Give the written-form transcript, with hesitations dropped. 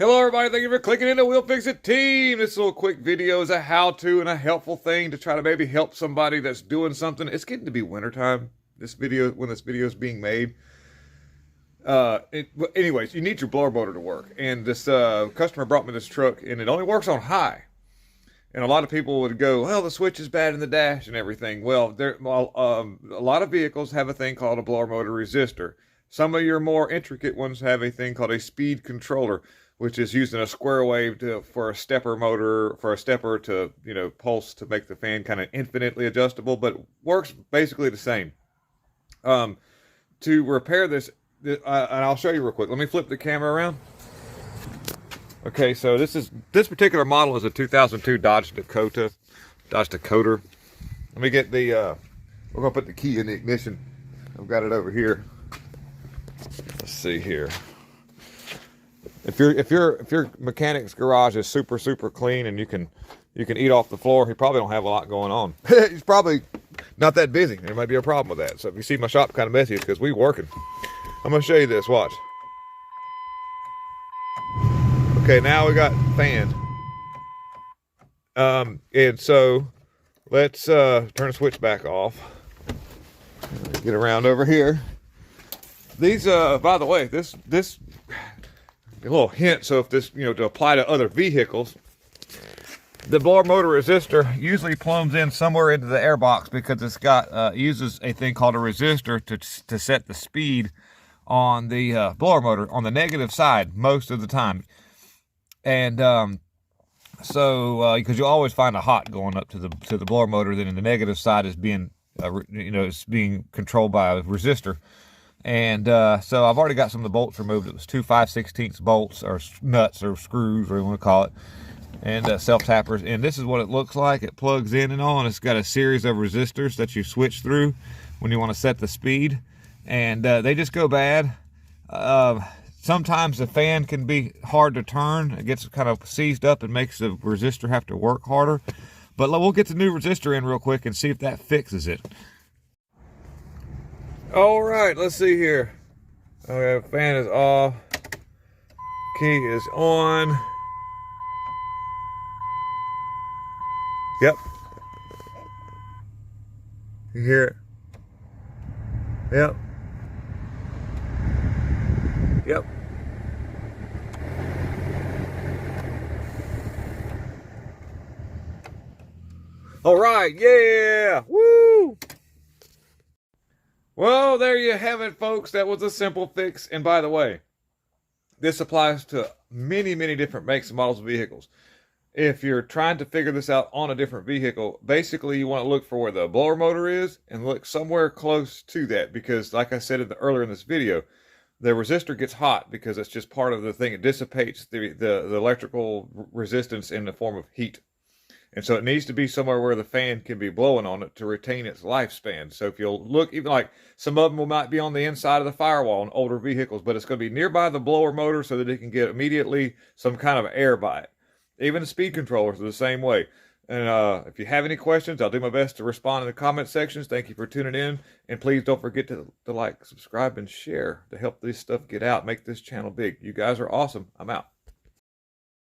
Hello everybody, thank you for clicking in the We'll Fix It team. This little quick video is a how-to and a helpful thing to try to maybe help somebody that's doing something. It's getting to be wintertime, when this video is being made. Anyways, you need your blower motor to work. And this customer brought me this truck and it only works on high. And a lot of people would go, well, the switch is bad in the dash and everything. Well, a lot of vehicles have a thing called a blower motor resistor. Some of your more intricate ones have a thing called a speed controller, which is using a square wave for a stepper motor, for a stepper to, pulse to make the fan kind of infinitely adjustable, but works basically the same. To repair this, and I'll show you real quick. Let me flip the camera around. Okay, so this particular model is a 2002 Dodge Dakota. Let me get the, we're gonna put the key in the ignition. I've got it over here. Let's see here. If your mechanic's garage is super clean and you can eat off the floor, he probably don't have a lot going on. He's probably not that busy. There might be a problem with that. So if you see my shop kind of messy, it's because we working. I'm gonna show you this. Watch. Okay, now we got fan. And so let's turn the switch back off. Get around over here. These, by the way, this a little hint, so if this, to apply to other vehicles, the blower motor resistor usually plumbs in somewhere into the air box because it's got, uses a thing called a resistor to set the speed on the blower motor on the negative side most of the time. And so because you always find a hot going up to the blower motor, then in the negative side is being, it's being controlled by a resistor. And so I've already got some of the bolts removed. It was 2 5/16 bolts or nuts or screws, whatever you want to call it, and self-tappers. And this is what it looks like. It plugs in and on. It's got a series of resistors that you switch through when you want to set the speed. And they just go bad. Sometimes the fan can be hard to turn. It gets kind of seized up and makes the resistor have to work harder. But we'll get the new resistor in real quick and see if that fixes it. All right, let's see here. Okay, fan is off. Key is on. Yep. You hear it? Yep. Yep. All right, yeah, woo! Well, there you have it, folks. That was a simple fix. And by the way, this applies to many different makes and models of vehicles. If you're trying to figure this out on a different vehicle, basically you want to look for where the blower motor is and look somewhere close to that, because like I said earlier in this video, the resistor gets hot because it's just part of the thing. It dissipates the electrical resistance in the form of heat. And so it needs to be somewhere where the fan can be blowing on it to retain its lifespan. So if you'll look, even like some of them might be on the inside of the firewall in older vehicles, but it's going to be nearby the blower motor so that it can get immediately some kind of air by it. Even the speed controllers are the same way. And if you have any questions, I'll do my best to respond in the comment sections. Thank you for tuning in. And please don't forget to like, subscribe, and share to help this stuff get out, make this channel big. You guys are awesome. I'm out.